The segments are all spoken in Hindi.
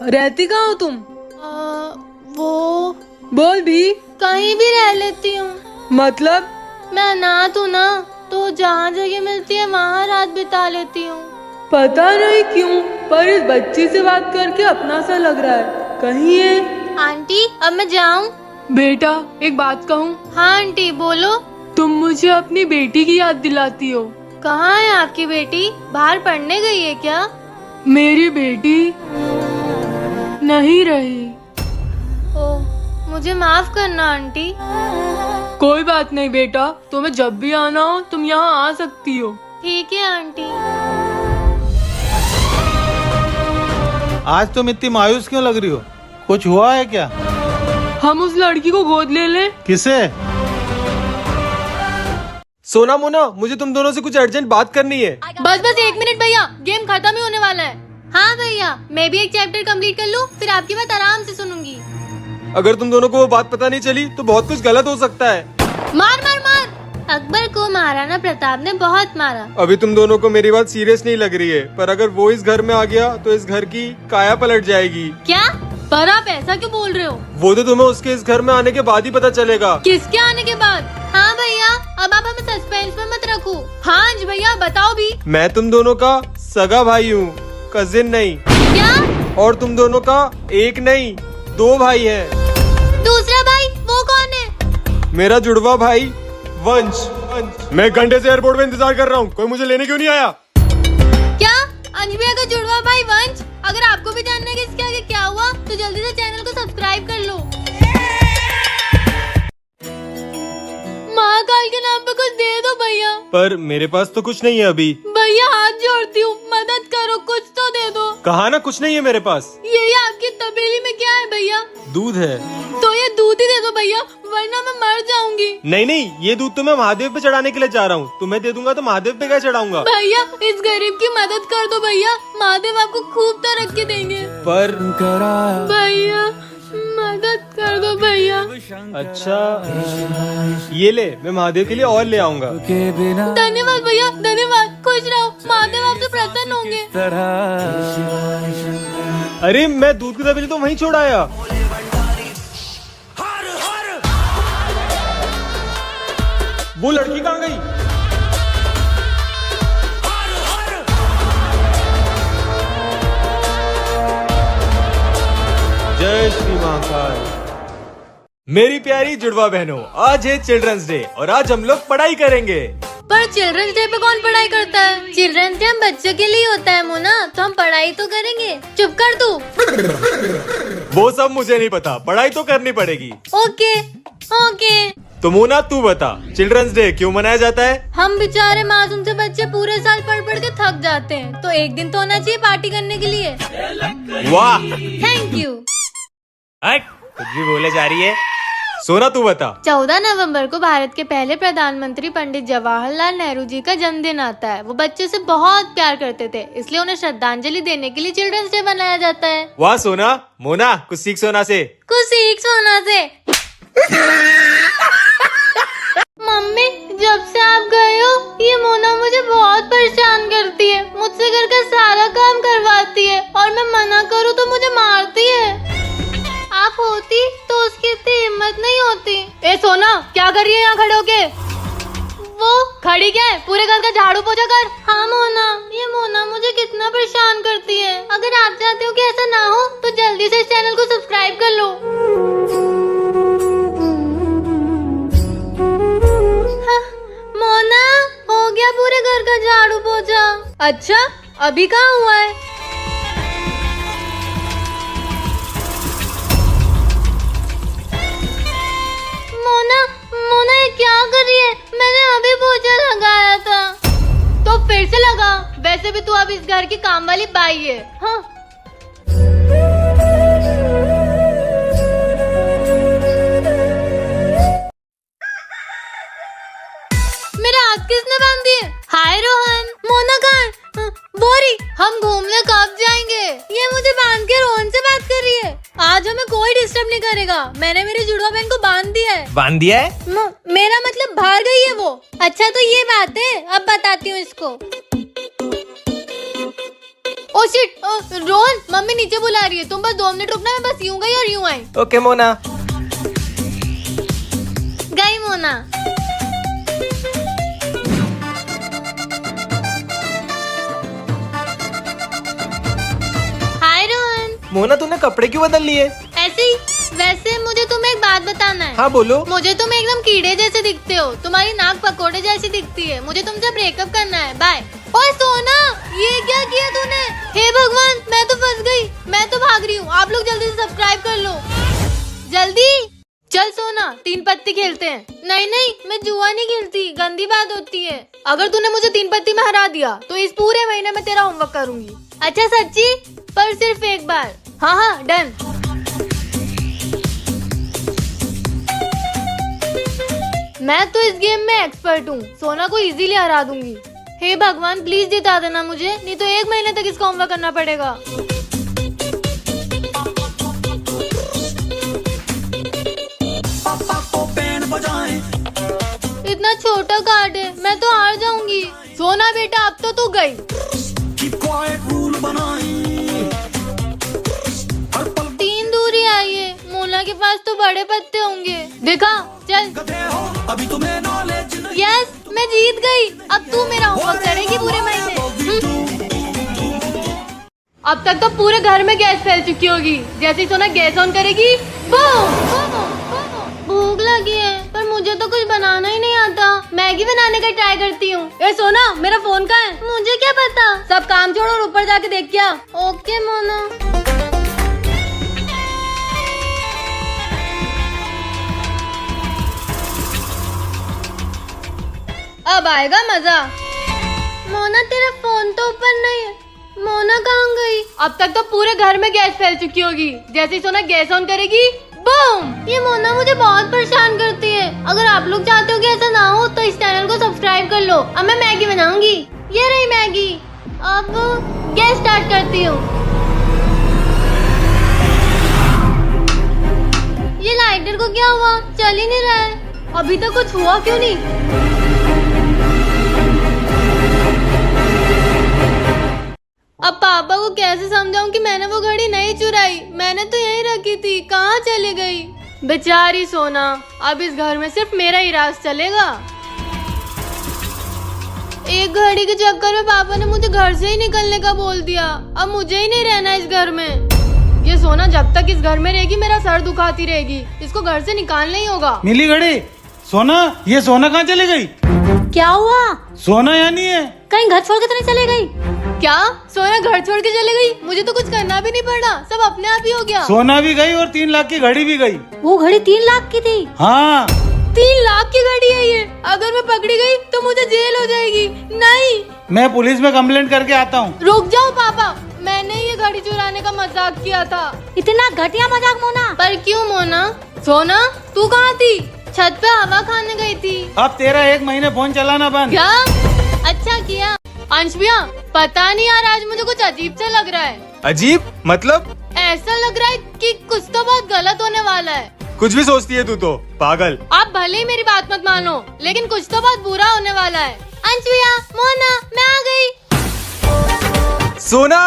रहती कहाँ हो तुम? वो बोल भी। कहीं भी रह लेती हूँ। मतलब? मैं अनाथ हूँ ना, तो जहाँ जगह मिलती है वहाँ रात बिता लेती हूँ। पता नहीं क्यों, पर इस बच्ची से बात करके अपना सा लग रहा है। कहीं ये। आंटी अब मैं जाऊँ? बेटा एक बात कहूँ? हाँ आंटी बोलो। तुम मुझे अपनी बेटी की याद दिलाती हो। कहाँ है आपकी बेटी? बाहर पढ़ने गई है क्या? मेरी बेटी नहीं रही। ओह, मुझे माफ करना आंटी। कोई बात नहीं बेटा, तुम्हें जब भी आना हो तुम यहाँ आ सकती हो। ठीक है आंटी। आज तुम इतनी मायूस क्यों लग रही हो? कुछ हुआ है क्या? हम उस लड़की को गोद ले लें? किसे? सोना मोना, मुझे तुम दोनों से कुछ अर्जेंट बात करनी है। बस बस 1 मिनट भैया, गेम खत्म ही होने वाला है। हाँ भैया, मैं भी एक चैप्टर कंप्लीट कर लूँ, फिर आपकी बात आराम से सुनूंगी। अगर तुम दोनों को वो बात पता नहीं चली तो बहुत कुछ गलत हो सकता है। मार मार मार। अकबर को महाराणा प्रताप ने बहुत मारा। अभी तुम दोनों को मेरी बात सीरियस नहीं लग रही है, पर अगर वो इस घर में आ गया तो इस घर की काया पलट जाएगी। क्या? पर आप ऐसा क्यों बोल रहे हो? वो तो तुम्हें उसके इस घर में आने के बाद ही पता चलेगा। किसके आने के बाद? हाँ भैया, अब आप हमें सस्पेंस में मत रखो। हाँ अंज भैया बताओ भी। मैं तुम दोनों का सगा भाई हूँ, कजिन नहीं। क्या? और तुम दोनों का एक नहीं 2 भाई हैं। दूसरा भाई वो कौन है? मेरा जुड़वा भाई वंश। मैं घंटे से एयरपोर्ट में इंतजार कर रहा हूँ, कोई मुझे लेने क्यों नहीं आया? क्या? अंज भैया का जुड़वा भाई वंश? अगर आपको भी जानना है कि इसके आगे क्या हुआ तो जल्दी से चैनल को सब्सक्राइब कर लो। महाकाल के नाम पे कुछ दे दो भैया। पर मेरे पास तो कुछ नहीं है अभी। भैया हाथ जोड़ती हूँ, मदद करो, कुछ तो दे दो। कहा ना कुछ नहीं है मेरे पास। ये आपकी तबेली में क्या है भैया? दूध है। तो ये दूध ही दे दो भैया, वरना मैं मर जाऊंगी। नहीं नहीं, ये दूध तो मैं महादेव पे चढ़ाने के लिए जा रहा हूँ। तुम्हें दे दूंगा तो महादेव पे क्या चढ़ाऊंगा? भैया इस गरीब की मदद कर दो भैया, महादेव आपको खूब तरक्की देंगे। पर भैया मदद कर दो भैया। अच्छा ये ले, मैं महादेव के लिए और ले आऊंगा। धन्यवाद भैया, धन्यवाद। खुश रहो, महादेव आपसे प्रसन्न होंगे। अरे मैं दूध की तबेली तो वहीं छोड़ आया। वो लड़की कहाँ गई? जय श्री महाकाल। मेरी प्यारी जुड़वा बहनों, आज है चिल्ड्रंस डे और आज हम लोग पढ़ाई करेंगे। पर चिल्ड्रंस डे पे कौन पढ़ाई करता है? चिल्ड्रंस डे हम बच्चों के लिए होता है मोना, तो हम पढ़ाई तो करेंगे। चुप कर तू। वो सब मुझे नहीं पता, पढ़ाई तो करनी पड़ेगी। Okay okay. तो मोना तू बता, चिल्ड्रंस डे क्यों मनाया जाता है? हम बेचारे मासूम से बच्चे पूरे साल पढ़ पढ़ के थक जाते हैं, तो एक दिन तो होना चाहिए पार्टी करने के लिए। वाह, थैंक यू। कुछ भी बोले जा रही है। सोना तू बता। 14 नवंबर को भारत के पहले प्रधानमंत्री पंडित जवाहरलाल नेहरू जी का जन्मदिन आता है। वो बच्चे से बहुत प्यार करते थे, इसलिए उन्हें श्रद्धांजलि देने के लिए चिल्ड्रंस डे मनाया जाता है। वाह सोना। मोना कुछ सीख सोना से। कुछ सीख सोना से। मम्मी जब से आप गए हो ये मोना मुझे बहुत परेशान करती है। मुझसे घर का सारा काम करवाती है और मैं मना करूँ तो मुझे मारती है। आप होती तो उसकी इतनी हिम्मत नहीं होती। ए सोना, क्या कर रही है यहाँ खड़े होके? वो खड़ी क्या है? पूरे घर का झाड़ू पोछा कर। हाँ मोना, ये मोना मुझे कितना परेशान करती है। अगर आप चाहते हो कि ऐसा ना हो तो जल्दी से इस चैनल को सब्सक्राइब कर लो। हाँ, मोना हो गया पूरे घर का झाड़ू पोछा। अच्छा अभी कहाँ हुआ है? मोना ये क्या कर रही है? मैंने अभी पोछा लगाया था। तो फिर से लगा। वैसे भी तू अब इस घर की काम वाली बाई है। हाँ मेरा हाथ किसने बांध दिए? हाय रोहन। मोना कहाँ है? बोरी, हम घूमने कब जाएंगे? ये मुझे बांध के रोहन से बात कर रही है। आज हमें कोई डिस्टर्ब नहीं करेगा। मैंने मेरी जुड़वा बहन को बांध दिया है। बांध दिया है? मेरा मतलब बाहर गई है वो। अच्छा तो ये बात है, अब बताती हूँ इसको। ओ शिट, रोहन मम्मी नीचे बुला रही है, तुम बस 2 मिनट रुकना, मैं बस यूं गई और यूं आई। ओके मोना। गई मोना। हाय रोहन। मोना तूने कपड़े क्यों बदल लिए? ऐसे ही। वैसे मुझे तुम्हें एक बात बताना है। हाँ बोलो। मुझे तुम एकदम कीड़े जैसे दिखते हो, तुम्हारी नाक पकोड़े जैसी दिखती है, मुझे तुमसे ब्रेकअप करना है, बाय। ओए सोना, ये क्या किया तूने? हे भगवान, मैं तो फंस गई, मैं तो भाग रही हूँ। आप लोग जल्दी से सब्सक्राइब कर लो, जल्दी। चल सोना 3 पत्ती खेलते हैं। नहीं नहीं, मैं जुआ नहीं खेलती, गंदी बात होती है। अगर तूने मुझे 3 पत्ती में हरा दिया तो इस पूरे महीने में तेरा होमवर्क करूंगी। अच्छा सच्ची? पर सिर्फ एक बार। हाँ हाँ डन। मैं तो इस गेम में एक्सपर्ट हूँ, सोना को इजीली हरा दूंगी। हे भगवान प्लीज जिता देना मुझे, नहीं तो 1 महीने तक इसका होमवर्क करना पड़ेगा। इतना छोटा कार्ड है, मैं तो हार जाऊंगी। सोना बेटा अब तो तू गई। 3 दूरी आई है, मोना के पास तो बड़े पत्ते होंगे। देखा, चल। यस, मैं जीत गई। अब तू मेरा होमवर्क करेगी पूरे महीने। अब तक तो पूरे घर में गैस फैल चुकी होगी। जैसे ही सोना गैस ऑन करेगी, बूम। भूख लगी है, पर मुझे तो कुछ बनाना ही नहीं आता। मैगी बनाने का ट्राई करती हूँ। ए सोना, मेरा फोन कहाँ है? मुझे क्या पता। सब काम छोड़ और ऊपर जाके देख क्या। ओके मोना। अब आएगा मजा। मोना तेरा फोन तो ऊपर नहीं है, मोना कहाँ गई? अब तक तो पूरे घर में गैस फैल चुकी होगी। जैसे ही सोना गैस ऑन करेगी, बूम। ये मोना मुझे बहुत परेशान करती है। अगर आप लोग चाहते हो कि ऐसा ना हो तो इस चैनल को सब्सक्राइब कर लो। अब मैं मैगी बनाऊंगी। ये रही मैगी। अब गैस स्टार्ट करती हूँ। ये लाइटर को क्या हुआ? चल ही नहीं रहा है। अभी तक कुछ हुआ क्यों नहीं? अब पापा को कैसे समझाऊं कि मैंने वो घड़ी नहीं चुराई, मैंने तो यहीं रखी थी, कहाँ चली गई? बेचारी सोना, अब इस घर में सिर्फ मेरा ही राज चलेगा। एक घड़ी के चक्कर में पापा ने मुझे घर से ही निकलने का बोल दिया। अब मुझे ही नहीं रहना इस घर में। ये सोना जब तक इस घर में रहेगी मेरा सर दुखाती रहेगी। इसको घर से निकालना ही होगा। मिली घड़ी। सोना, ये सोना कहाँ चली गई? क्या हुआ? सोना यहाँ नहीं है। कहीं घर छोड़ के तो नहीं चले गई? क्या सोना घर छोड़ के चले गई? मुझे तो कुछ करना भी नहीं पड़ा, सब अपने आप ही हो गया। सोना भी गई और 3 लाख की घड़ी भी गई। वो घड़ी 3 लाख की थी? हाँ 3 लाख की घड़ी है ये। अगर मैं पकड़ी गई तो मुझे जेल हो जाएगी। नहीं, मैं पुलिस में कंप्लेंट करके आता हूँ। रुक जाओ पापा, मैंने ये घड़ी चुराने का मजाक किया था। इतना घटिया मजाक मोना? पर क्यों मोना? सोना तू कहाँ थी? छत पे हवा खाने गई थी। अब तेरा 1 महीने फोन चलाना बंद। क्या? अच्छा किया। अंश भैया, पता नहीं यार, आज मुझे कुछ अजीब सा लग रहा है। अजीब मतलब? ऐसा लग रहा है कि कुछ तो बहुत गलत होने वाला है। कुछ भी सोचती है तू तो, पागल। आप भले ही मेरी बात मत मानो, लेकिन कुछ तो बहुत बुरा होने वाला है। अंश भैया, मोना, मैं आ गई। सोना,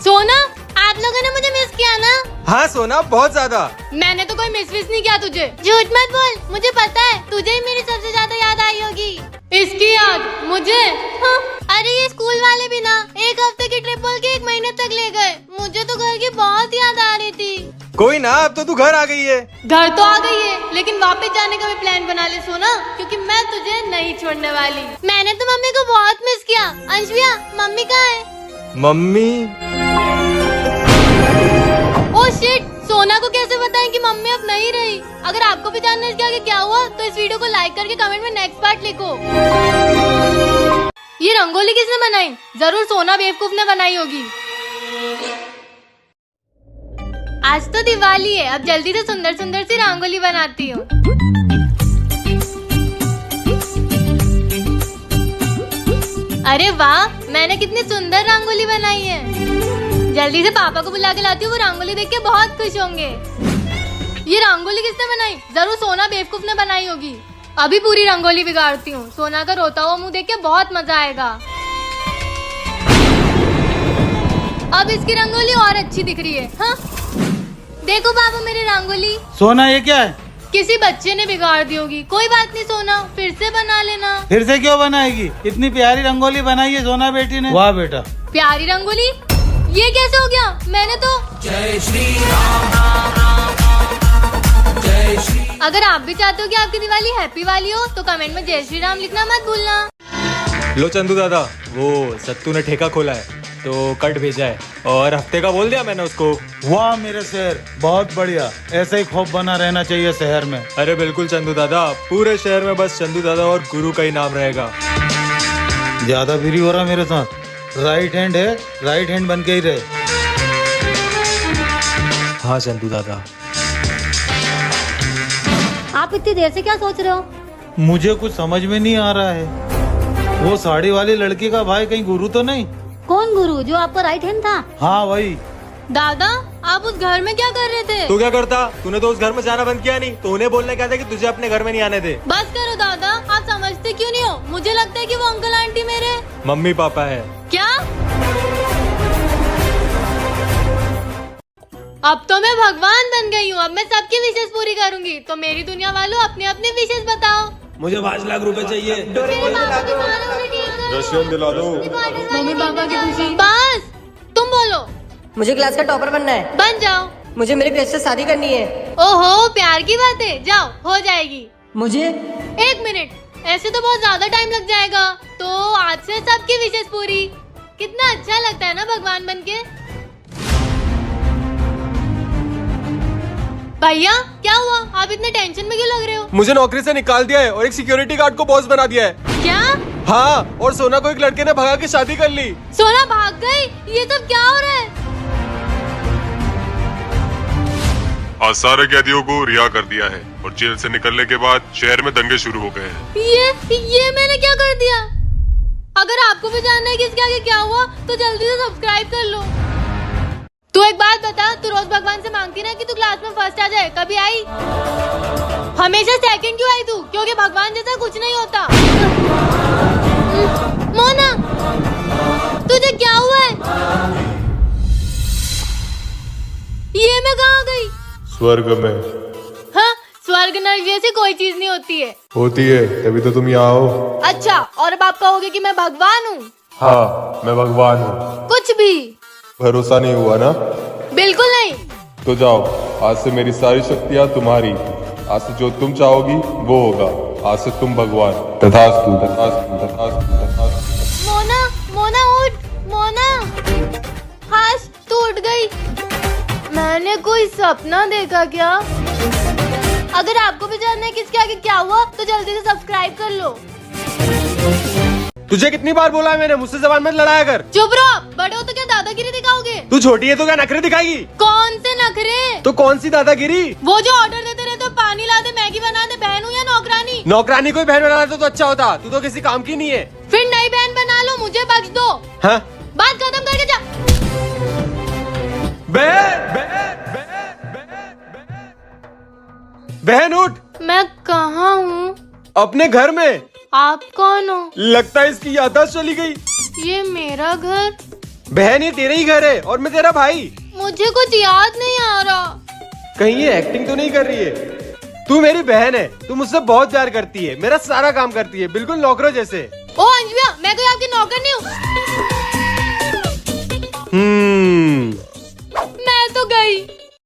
सोना, आप लोगों ने मुझे मिस किया ना? हाँ सोना, बहुत ज्यादा। मैंने तो कोई मिस नहीं किया तुझे। झूठ मत बोल, मुझे पता है तुझे ही मेरी सबसे ज्यादा याद आई होगी। इसकी याद मुझे? हाँ। अरे ये स्कूल वाले भी ना 1 हफ्ते की ट्रिप बोल के 1 महीने तक ले गए। मुझे तो घर की बहुत याद आ रही थी। कोई ना, अब तो तू घर आ गई है। घर तो आ गई है, लेकिन वापस जाने का भी प्लान बना ले सोना, क्योंकि मैं तुझे नहीं छोड़ने वाली। मैंने तो मम्मी को बहुत मिस किया। अंश भैया, मम्मी कहाँ है? मम्मी? ओह शिट, सोना को कैसे बताएं कि मम्मी अब नहीं रही? अगर आपको भी जानना है इसके आगे क्या हुआ तो इस वीडियो को लाइक करके कमेंट में नेक्स्ट पार्ट लिखो। ये रंगोली किसने बनाई? जरूर सोना बेवकूफ ने बनाई होगी। आज तो दिवाली है, अब जल्दी से सुंदर सुंदर सी रंगोली बनाती हूँ। अरे वाह, मैंने कितनी सुंदर रंगोली बनाई है। जल्दी से पापा को बुला के लाती हूँ, वो रंगोली देख के बहुत खुश होंगे। ये रंगोली किसने बनाई? जरूर सोना बेवकूफ ने बनाई होगी। अभी पूरी रंगोली बिगाड़ती हूँ, सोना का रोता हुआ मुंह देख के बहुत मजा आएगा। अब इसकी रंगोली और अच्छी दिख रही है। हाँ देखो पापा मेरी रंगोली। सोना ये क्या है? किसी बच्चे ने बिगाड़ दी होगी। कोई बात नहीं सोना, फिर से बना लेना। फिर से क्यों बनाएगी? इतनी प्यारी रंगोली बनाई है सोना बेटी ने। वाह बेटा। प्यारी रंगोली? ये कैसे हो गया? मैंने तो जय श्री राम। अगर आप भी चाहते हो कि आपकी दिवाली हैप्पी वाली हो तो कमेंट में जय श्री राम लिखना मत भूलना। लो चंदू दादा, वो सत्तू ने ठेका खोला है तो कट भेजा है और हफ्ते का बोल दिया मैंने उसको। वाह मेरे शहर, बहुत बढ़िया। ऐसा ही खौफ बना रहना चाहिए शहर में। अरे बिल्कुल चंदू दादा, पूरे शहर में बस चंदू दादा और गुरु का ही नाम रहेगा। ज्यादा फ्री हो रहा मेरे साथ। राइट हैंड है, राइट हैंड बन के ही रहे। हाँ चंदू दादा। आप इतनी देर से क्या सोच रहे हो? मुझे कुछ समझ में नहीं आ रहा है। वो साड़ी वाली लड़की का भाई कहीं गुरु तो नहीं? कौन गुरु? जो आपका राइट हैंड था? हाँ वही। दादा आप उस घर में क्या कर रहे थे? तू क्या करता? तूने तो उस घर में जाना बंद किया नहीं तो उन्हें बोलने क्या था कि तुझे अपने घर में नहीं आने दे। बस करो दादा, आप समझते क्यों नहीं हो? मुझे लगता है कि वो अंकल आंटी मेरे मम्मी पापा है। क्या? अब तो मैं भगवान बन गई हूँ। अब मैं सबकी विशेष पूरी करूंगी। तो मेरी दुनिया वालों अपने अपने विशेष बताओ। मुझे 5 लाख रुपए चाहिए। रशियन दिला दो। मम्मी पापा की खुशी। बस तुम बोलो। मुझे क्लास का टॉपर बनना है। बन जाओ। मुझे मेरे क्रश से शादी करनी है। ओहो प्यार की बात है, जाओ हो जाएगी। मुझे 1 मिनट, ऐसे तो बहुत ज्यादा टाइम लग जाएगा। तो आज से सबकी विशेष पूरी। कितना अच्छा लगता है ना भगवान बनके। भैया क्या हुआ? आप इतने टेंशन में क्यों लग रहे हो? मुझे नौकरी से निकाल दिया है और एक सिक्योरिटी गार्ड को बॉस बना दिया है। क्या? हाँ, और सोना को एक लड़के ने भगा के शादी कर ली। सोना भाग गई? ये सब क्या हो रहा है? आज सारे कैदियों को रिहा कर दिया है और जेल से निकलने के बाद शहर में दंगे शुरू हो गए हैं। ये मैंने क्या कर दिया? अगर आपको भी जानना है कि इसके आगे क्या हुआ तो जल्दी से सब्सक्राइब कर लो। तू एक बात बता, तू रोज भगवान से मांगती ना कि तू क्लास में फर्स्ट आ जाए, कभी आई? हमेशा सेकंड क्यों आई तू? क्योंकि भगवान जैसा कुछ नहीं होता। मोना तुझे क्या हुआ है? ये मैं कहाँ गई? स्वर्ग में। हाँ स्वर्ग नर्क जैसी कोई चीज नहीं होती है। होती है, तभी तो तुम यहाँ हो। अच्छा, और अब आप कहोगे कि मैं भगवान हूँ? हाँ, मैं भगवान हूँ। कुछ भी भरोसा नहीं हुआ ना? बिल्कुल नहीं। तो जाओ, आज से मेरी सारी शक्तियाँ तुम्हारी। आज से जो तुम चाहोगी वो होगा। आज से तुम भगवान। तथास्तु, तथास्तु, तथास्तु, तथास्तु। मोना, मोना उठ, मोना। हाश तू उठ गई। मैंने कोई सपना देखा क्या? अगर आपको भी जानना है कि इसके आगे क्या हुआ तो जल्दी से सब्सक्राइब कर लो। तुझे कितनी बार बोला है मैंने, मुझसे जबान मत लड़ाया कर। चुप रहो, बड़े हो तो क्या दादागिरी दिखाओगे? तू छोटी है तो क्या नखरे दिखाएगी? कौन से नखरे? तो कौन सी दादागिरी? वो जो ऑर्डर देते रहते हो, पानी ला दे, मैगी बना दे, बहन हूँ या नौकरानी? नौकरानी कोई बहन बना तो अच्छा होता। तू तो किसी काम की नहीं है। फिर नई बहन बना लो, मुझे बख्श दो। हाँ? बात खत्म करके जा। बहन उठ। मैं कहाँ हूँ? अपने घर में। आप कौन हो? लगता है इसकी याददाश्त चली गई। ये मेरा घर? बहन ये तेरा ही घर है और मैं तेरा भाई। मुझे कुछ याद नहीं आ रहा। कहीं ये एक्टिंग तो नहीं कर रही है? तू मेरी बहन है, तू मुझसे बहुत प्यार करती है, मेरा सारा काम करती है, बिल्कुल नौकरों जैसे। ओ अंजुआ, मैं कोई आपकी नौकर नहीं हूँ। मैं तो गई।